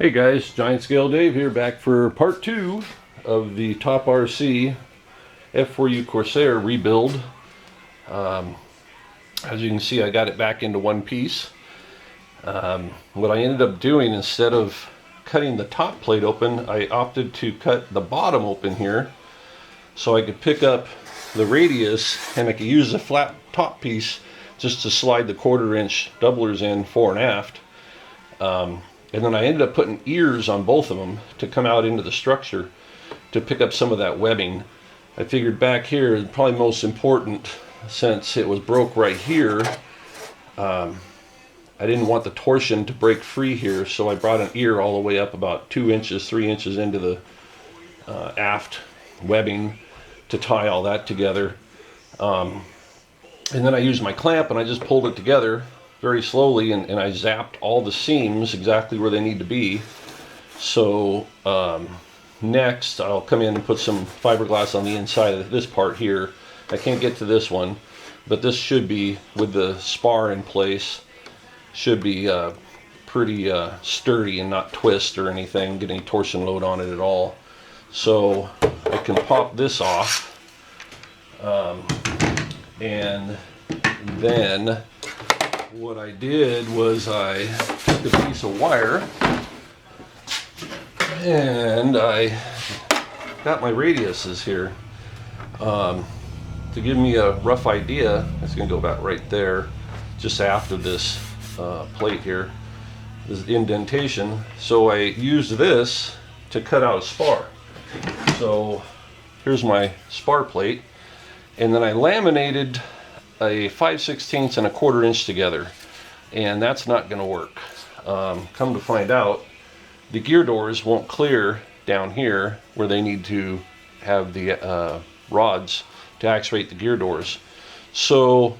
Hey guys, Giant Scale Dave here, back for part 2 of the top RC F4U Corsair rebuild. As you can see, I got it back into one piece. What I ended up doing, instead of cutting the top plate open, I opted to cut the bottom open here so I could pick up the radius and I could use the flat top piece just to slide the 1/4 inch doublers in fore and aft. And then I ended up putting ears on both of them to come out into the structure to pick up some of that webbing. I figured back here, probably most important, since it was broke right here, I didn't want the torsion to break free here, so I brought an ear all the way up about 2 inches, 3 inches into the aft webbing to tie all that together. And then I used my clamp and I just pulled it together very slowly, and I zapped all the seams exactly where they need to be. So next I'll come in and put some fiberglass on the inside of this part here. I can't get to this one, but this should be, with the spar in place, should be pretty sturdy and not twist or anything, get any torsion load on it at all. So I can pop this off, and then what I did was I took a piece of wire and I got my radiuses here to give me a rough idea. It's going to go about right there, just after this plate here. This is the indentation. So I used this to cut out a spar. So here's my spar plate, and then I laminated a 5/16 and a 1/4 inch together, and that's not going to work. Come to find out, the gear doors won't clear down here where they need to have the rods to actuate the gear doors, so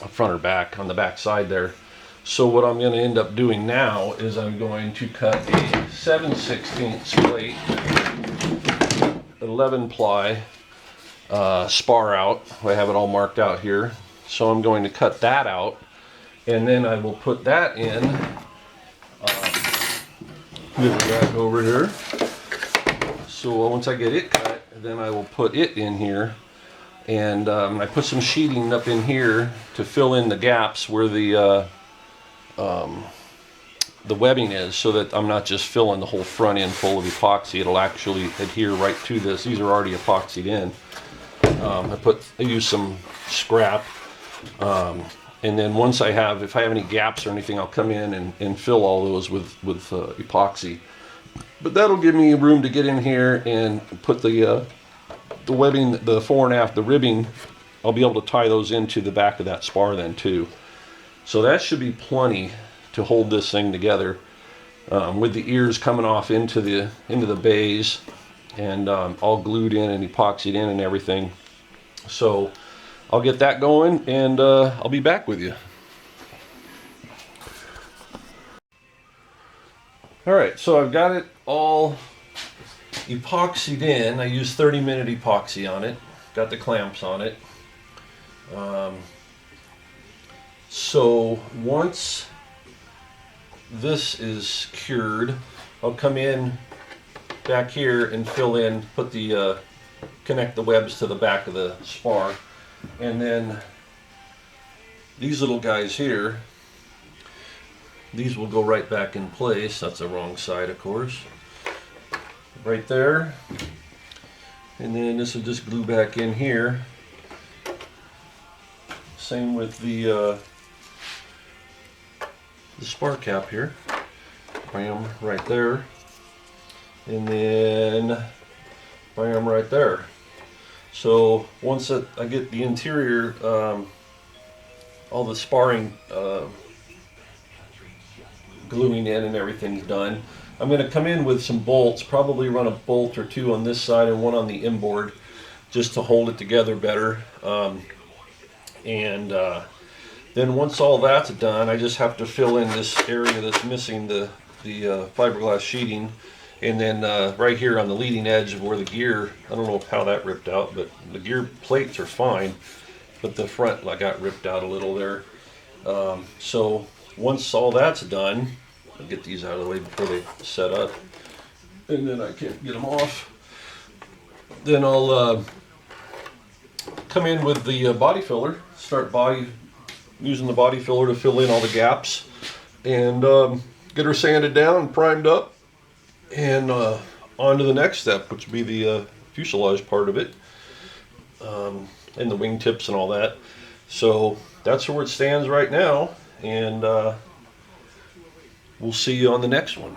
front or back, on the back side there. So what I'm going to end up doing now is I'm going to cut a 7/16 plate, 11 ply spar out. I have it all marked out here, so I'm going to cut that out, and then I will put that in. Move it back over here. So once I get it cut, then I will put it in here, and I put some sheeting up in here to fill in the gaps where the webbing is, so that I'm not just filling the whole front end full of epoxy. It'll actually adhere right to this. These are already epoxied in. I use some scrap, and then once if I have any gaps or anything, I'll come in and fill all those with epoxy. But that'll give me room to get in here and put the webbing, the fore and aft, the ribbing. I'll be able to tie those into the back of that spar then too. So that should be plenty to hold this thing together, with the ears coming off into the bays, and all glued in and epoxied in and everything. So I'll get that going, and I'll be back with you. Alright, so I've got it all epoxied in. I used 30-minute epoxy on it, got the clamps on it. So once this is cured, I'll come in back here and fill in, connect the webs to the back of the spar, and then these little guys here, these will go right back in place. That's the wrong side, of course, right there, and then this will just glue back in here. Same with the spar cap here, bam, right there, and then bam, right there. So once I get the interior, all the sparring gluing in and everything's done, I'm going to come in with some bolts, probably run a bolt or two on this side and one on the inboard, just to hold it together better. Then once all that's done, I just have to fill in this area that's missing the fiberglass sheeting, and then right here on the leading edge of where the gear, I don't know how that ripped out, but the gear plates are fine, but the front got ripped out a little there. So once all that's done, I'll get these out of the way before they set up, and then I can't get them off. Then I'll come in with the body filler, start using the body filler to fill in all the gaps, and get her sanded down and primed up, and on to the next step, which would be the fuselage part of it, and the wingtips and all that. So that's where it stands right now, and we'll see you on the next one.